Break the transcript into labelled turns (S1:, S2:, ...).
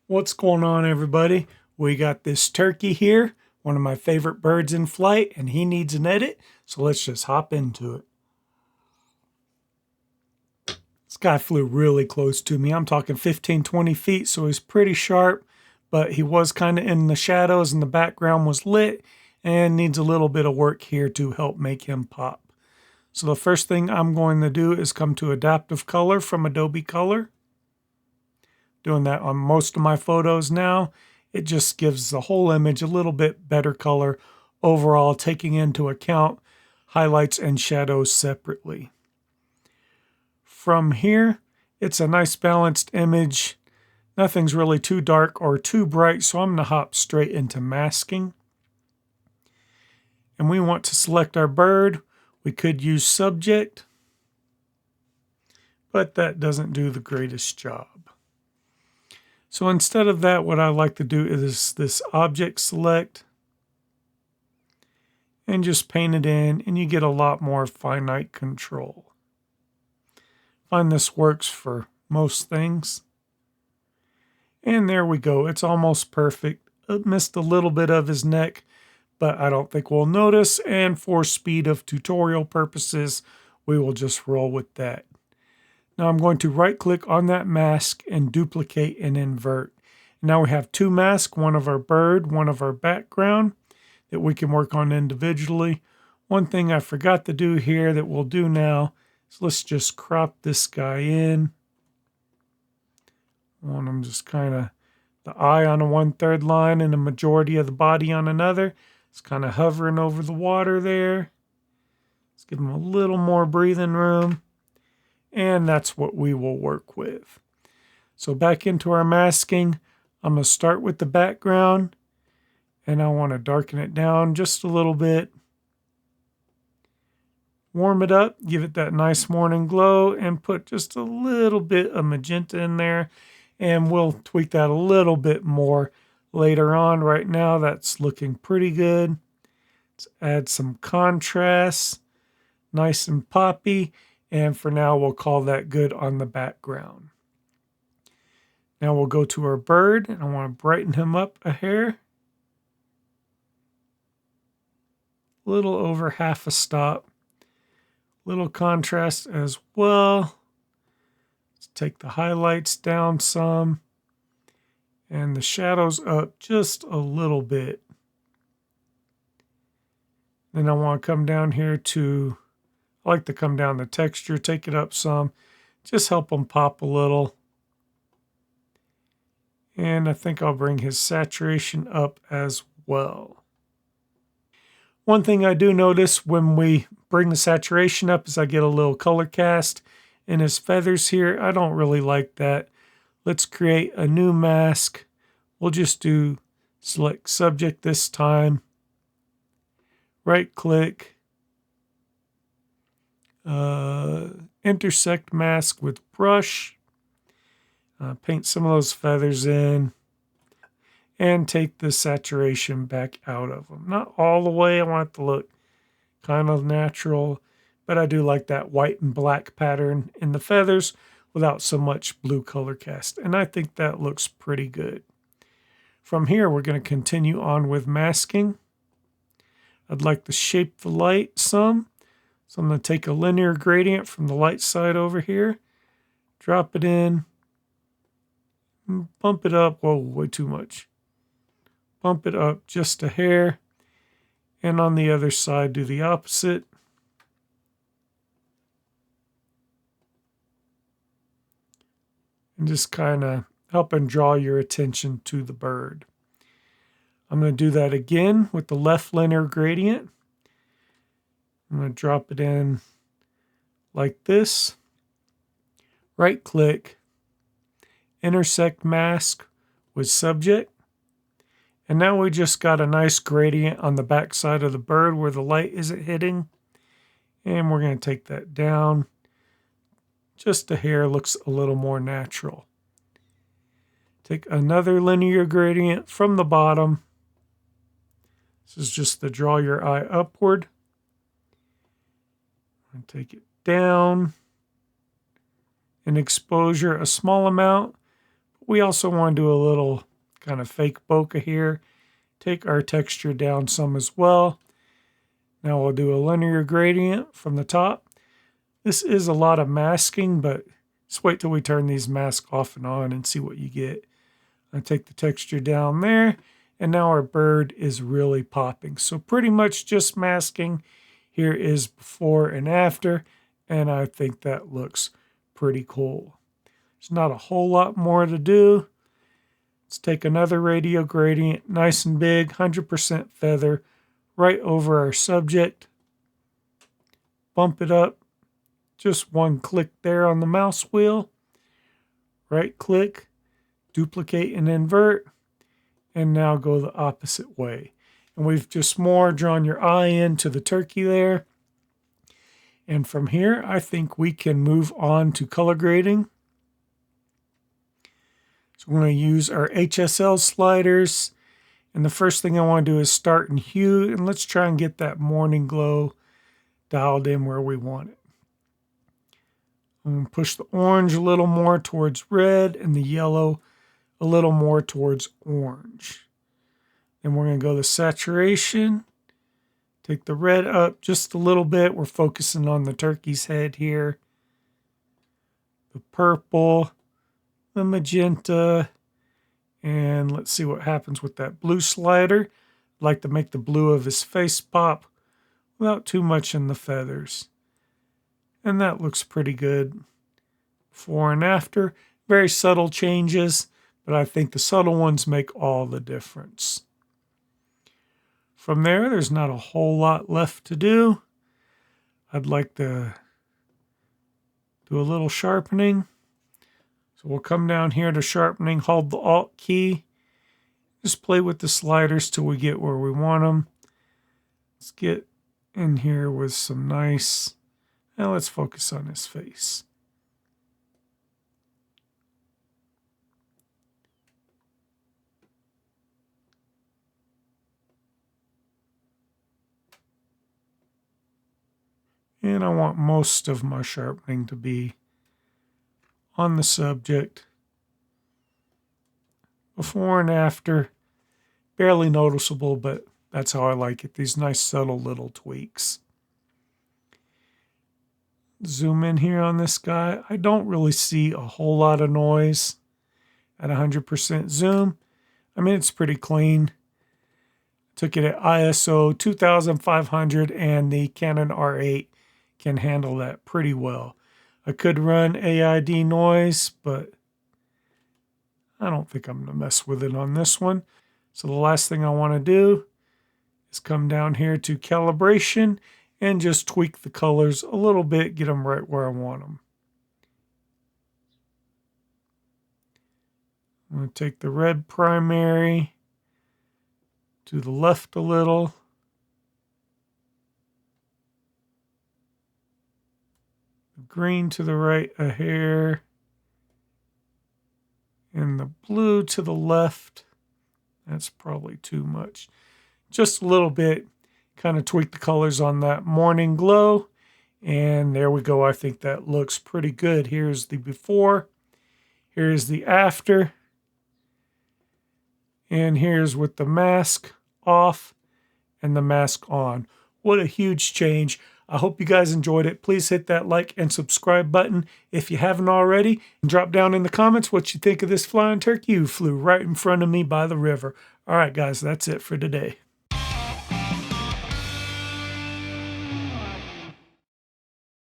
S1: What's going on, everybody? We got this turkey here, one of my favorite birds in flight, and he needs an edit, so let's just hop into it. This guy flew really close to me. I'm talking 15, 20 feet, so he's pretty sharp, but he was kind of in the shadows and the background was lit and needs a little bit of work here to help make him pop. So the first thing I'm going to do is come to Adaptive Color from Adobe Color. Doing that on most of my photos now. It just gives the whole image a little bit better color overall, taking into account highlights and shadows separately. From here, it's a nice balanced image. Nothing's really too dark or too bright, so I'm going to hop straight into masking. And we want to select our bird. We could use subject, but that doesn't do the greatest job. So instead of that, what I like to do is this object select and just paint it in, and you get a lot more finite control. I find this works for most things. And there we go. It's almost perfect. I missed a little bit of his neck, but I don't think we'll notice. And for speed of tutorial purposes, we will just roll with that. Now I'm going to right click on that mask and duplicate and invert. Now we have two masks, one of our bird, one of our background that we can work on individually. One thing I forgot to do here that we'll do now is let's just crop this guy in. I want him just kind of the eye on a 1/3 line and the majority of the body on another. It's kind of hovering over the water there. Let's give him a little more breathing room. And that's what we will work with. So back into our masking, I'm going to start with the background, and I want to darken it down just a little bit. Warm it up, give it that nice morning glow, and put just a little bit of magenta in there, and we'll tweak that a little bit more later on. Right now, that's looking pretty good. Let's add some contrast, nice and poppy. And for now, we'll call that good on the background. Now we'll go to our bird, and I want to brighten him up a hair. A little over half a stop. Little contrast as well. Let's take the highlights down some. And the shadows up just a little bit. Then I want to come down here to... I like to come down the texture, take it up some, just help them pop a little. And I think I'll bring his saturation up as well. One thing I do notice when we bring the saturation up is I get a little color cast in his feathers here. I don't really like that. Let's create a new mask. We'll just do select subject this time. Right click. Intersect mask with brush, paint some of those feathers in, and take the saturation back out of them. Not all the way, I want it to look kind of natural, but I do like that white and black pattern in the feathers without so much blue color cast, and I think that looks pretty good. From here, we're going to continue on with masking. I'd like to shape the light some. So I'm going to take a linear gradient from the light side over here, drop it in, bump it up, whoa, way too much. Bump it up just a hair, and on the other side do the opposite. And just kind of helping draw your attention to the bird. I'm going to do that again with the left linear gradient. I'm going to drop it in like this. Right click, intersect mask with subject. And now we just got a nice gradient on the back side of the bird where the light isn't hitting. And we're going to take that down. Just the hair looks a little more natural. Take another linear gradient from the bottom. This is just to draw your eye upward. And take it down. In exposure, a small amount. We also want to do a little kind of fake bokeh here. Take our texture down some as well. Now we'll do a linear gradient from the top. This is a lot of masking, but just wait till we turn these masks off and on and see what you get. I take the texture down there, and now our bird is really popping. So pretty much just masking. Here is before and after, and I think that looks pretty cool. There's not a whole lot more to do. Let's take another radio gradient, nice and big, 100% feather, right over our subject. Bump it up. Just one click there on the mouse wheel. Right click, duplicate and invert, and now go the opposite way. And we've just more drawn your eye into the turkey there. And from here, I think we can move on to color grading. So we're going to use our HSL sliders. And the first thing I want to do is start in hue. And let's try and get that morning glow dialed in where we want it. I'm going to push the orange a little more towards red and the yellow a little more towards orange. Then we're going to go to saturation. Take the red up just a little bit. We're focusing on the turkey's head here. The purple, the magenta, and let's see what happens with that blue slider. I'd like to make the blue of his face pop without too much in the feathers. And that looks pretty good. Before and after, very subtle changes, but I think the subtle ones make all the difference. From there, there's not a whole lot left to do. I'd like to do a little sharpening. So we'll come down here to sharpening, hold the Alt key. Just play with the sliders till we get where we want them. Let's get in here with some nice... Now let's focus on his face. And I want most of my sharpening to be on the subject. Before and after, barely noticeable, but that's how I like it. These nice subtle little tweaks. Zoom in here on this guy. I don't really see a whole lot of noise at 100% zoom. I mean, it's pretty clean. Took it at ISO 2500 and the Canon R8 can handle that pretty well. I could run AID noise, but I don't think I'm going to mess with it on this one. So the last thing I want to do is come down here to calibration and just tweak the colors a little bit, get them right where I want them. I'm going to take the red primary to the left a little. The green to the right a hair. And the blue to the left. That's probably too much. Just a little bit. Kind of tweak the colors on that morning glow. And there we go. I think that looks pretty good. Here's the before. Here's the after. And here's with the mask off and the mask on. What a huge change. I hope you guys enjoyed it. Please hit that like and subscribe button if you haven't already. And drop down in the comments what you think of this flying turkey who flew right in front of me by the river. All right, guys, that's it for today.